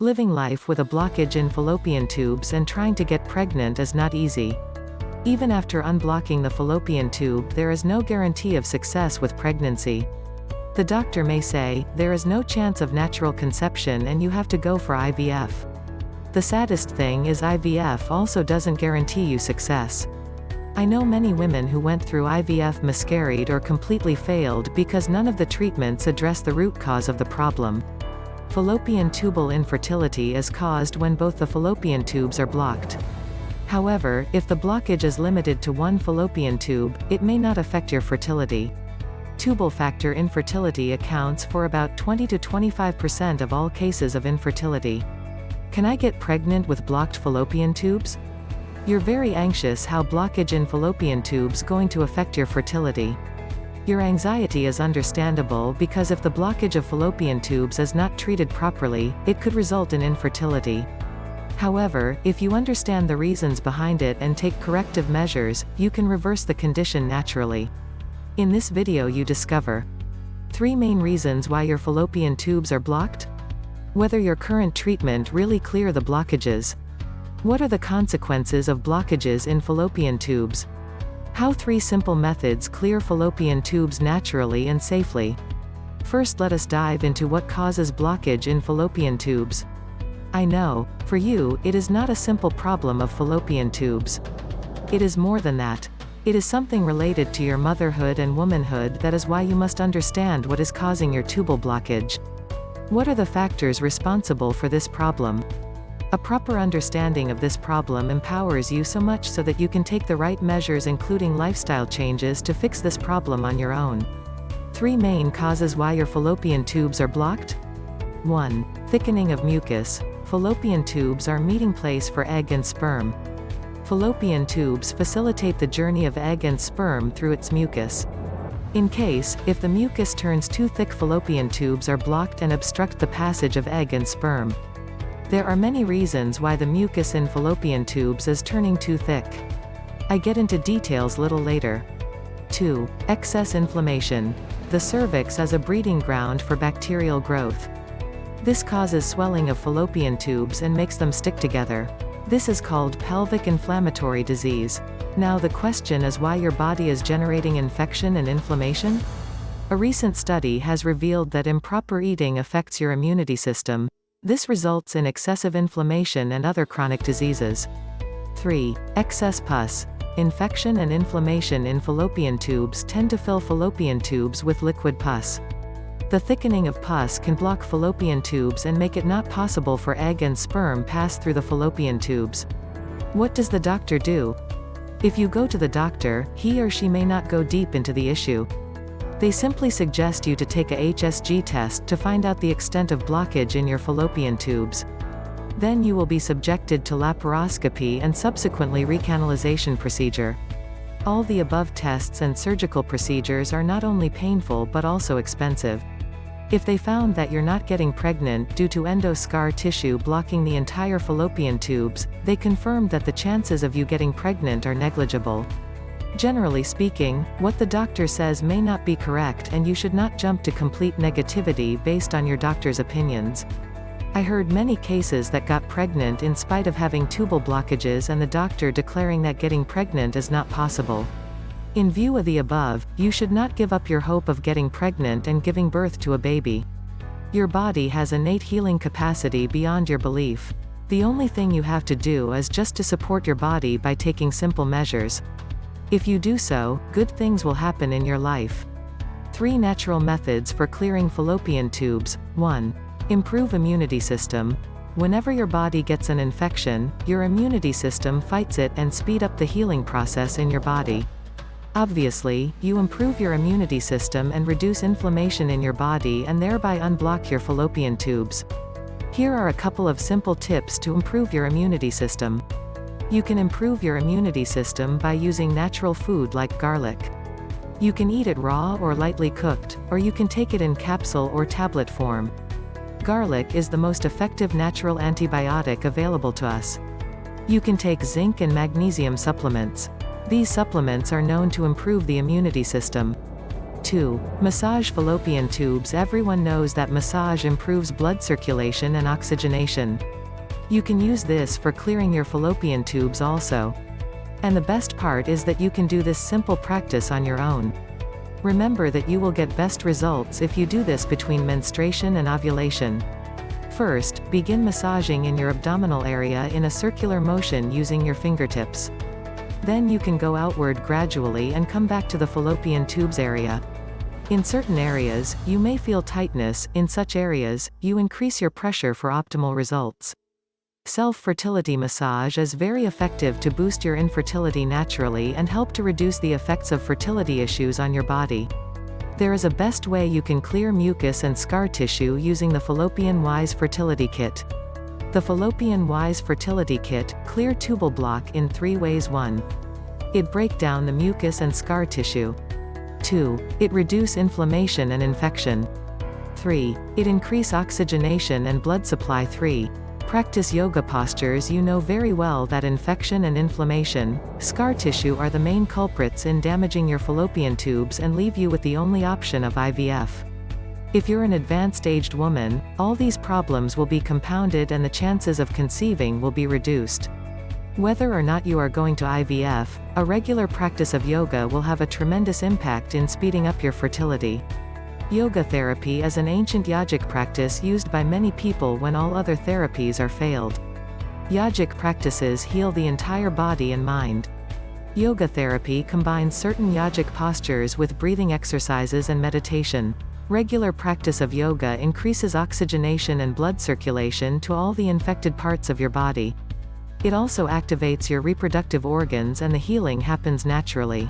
Living life with a blockage in fallopian tubes and trying to get pregnant is not easy. Even after unblocking the fallopian tube, there is no guarantee of success with pregnancy. The doctor may say, there is no chance of natural conception and you have to go for IVF. The saddest thing is IVF also doesn't guarantee you success. I know many women who went through IVF miscarried or completely failed because none of the treatments address the root cause of the problem. Fallopian tubal infertility is caused when both the fallopian tubes are blocked. However, if the blockage is limited to one fallopian tube, it may not affect your fertility. Tubal factor infertility accounts for about 20 to 25% of all cases of infertility. Can I get pregnant with blocked fallopian tubes? You're very anxious how blockage in fallopian tubes going to affect your fertility. Your anxiety is understandable because if the blockage of fallopian tubes is not treated properly, it could result in infertility. However, if you understand the reasons behind it and take corrective measures, you can reverse the condition naturally. In this video you discover 3 main reasons why your fallopian tubes are blocked. Whether your current treatment really clear the blockages. What are the consequences of blockages in fallopian tubes? How 3 simple methods clear fallopian tubes naturally and safely. First, let us dive into what causes blockage in fallopian tubes. I know, for you, it is not a simple problem of fallopian tubes. It is more than that. It is something related to your motherhood and womanhood. That is why you must understand what is causing your tubal blockage. What are the factors responsible for this problem? A proper understanding of this problem empowers you so much so that you can take the right measures, including lifestyle changes, to fix this problem on your own. 3 main causes why your fallopian tubes are blocked. 1. Thickening of mucus. Fallopian tubes are meeting place for egg and sperm. Fallopian tubes facilitate the journey of egg and sperm through its mucus. If the mucus turns too thick, fallopian tubes are blocked and obstruct the passage of egg and sperm. There are many reasons why the mucus in fallopian tubes is turning too thick. I get into details little later. 2. Excess inflammation. The cervix is a breeding ground for bacterial growth. This causes swelling of fallopian tubes and makes them stick together. This is called pelvic inflammatory disease. Now the question is why your body is generating infection and inflammation? A recent study has revealed that improper eating affects your immunity system. This results in excessive inflammation and other chronic diseases. 3. Excess pus. Infection and inflammation in fallopian tubes tend to fill fallopian tubes with liquid pus. The thickening of pus can block fallopian tubes and make it not possible for egg and sperm pass through the fallopian tubes. What does the doctor do? If you go to the doctor, he or she may not go deep into the issue. They simply suggest you to take a HSG test to find out the extent of blockage in your fallopian tubes. Then you will be subjected to laparoscopy and subsequently recanalization procedure. All the above tests and surgical procedures are not only painful but also expensive. If they found that you're not getting pregnant due to endoscar tissue blocking the entire fallopian tubes, they confirmed that the chances of you getting pregnant are negligible. Generally speaking, what the doctor says may not be correct, and you should not jump to complete negativity based on your doctor's opinions. I heard many cases that got pregnant in spite of having tubal blockages and the doctor declaring that getting pregnant is not possible. In view of the above, you should not give up your hope of getting pregnant and giving birth to a baby. Your body has innate healing capacity beyond your belief. The only thing you have to do is just to support your body by taking simple measures. If you do so, good things will happen in your life. 3 natural methods for clearing fallopian tubes. 1. Improve immunity system. Whenever your body gets an infection, your immunity system fights it and speed up the healing process in your body. Obviously, you improve your immunity system and reduce inflammation in your body and thereby unblock your fallopian tubes. Here are a couple of simple tips to improve your immunity system. You can improve your immunity system by using natural food like garlic. You can eat it raw or lightly cooked, or you can take it in capsule or tablet form. Garlic is the most effective natural antibiotic available to us. You can take zinc and magnesium supplements. These supplements are known to improve the immunity system. 2. Massage fallopian tubes. Everyone knows that massage improves blood circulation and oxygenation. You can use this for clearing your fallopian tubes also. And the best part is that you can do this simple practice on your own. Remember that you will get best results if you do this between menstruation and ovulation. First, begin massaging in your abdominal area in a circular motion using your fingertips. Then you can go outward gradually and come back to the fallopian tubes area. In certain areas, you may feel tightness. In such areas, you increase your pressure for optimal results. Self-fertility massage is very effective to boost your infertility naturally and help to reduce the effects of fertility issues on your body. There is a best way you can clear mucus and scar tissue using the Fallopian Wise Fertility Kit. The Fallopian Wise Fertility Kit, clear tubal block in 3 ways. 1. It break down the mucus and scar tissue. 2. It reduce inflammation and infection. 3. It increase oxygenation and blood supply. 3. Practice yoga postures. You know very well that infection and inflammation, scar tissue are the main culprits in damaging your fallopian tubes and leave you with the only option of IVF. If you're an advanced aged woman, all these problems will be compounded and the chances of conceiving will be reduced. Whether or not you are going to IVF, a regular practice of yoga will have a tremendous impact in speeding up your fertility. Yoga therapy is an ancient yogic practice used by many people when all other therapies are failed. Yogic practices heal the entire body and mind. Yoga therapy combines certain yogic postures with breathing exercises and meditation. Regular practice of yoga increases oxygenation and blood circulation to all the infected parts of your body. It also activates your reproductive organs and the healing happens naturally.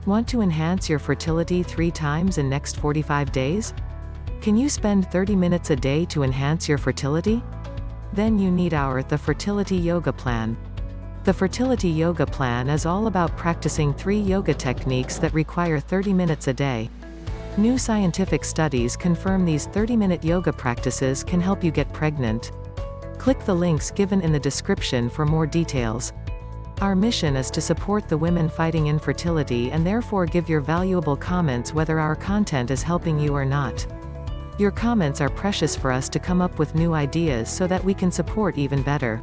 Want to enhance your fertility 3 times in next 45 days? Can you spend 30 minutes a day to enhance your fertility? Then you need the Fertility Yoga Plan. The Fertility Yoga Plan is all about practicing 3 yoga techniques that require 30 minutes a day. New scientific studies confirm these 30-minute yoga practices can help you get pregnant. Click the links given in the description for more details. Our mission is to support the women fighting infertility and therefore give your valuable comments whether our content is helping you or not. Your comments are precious for us to come up with new ideas so that we can support even better.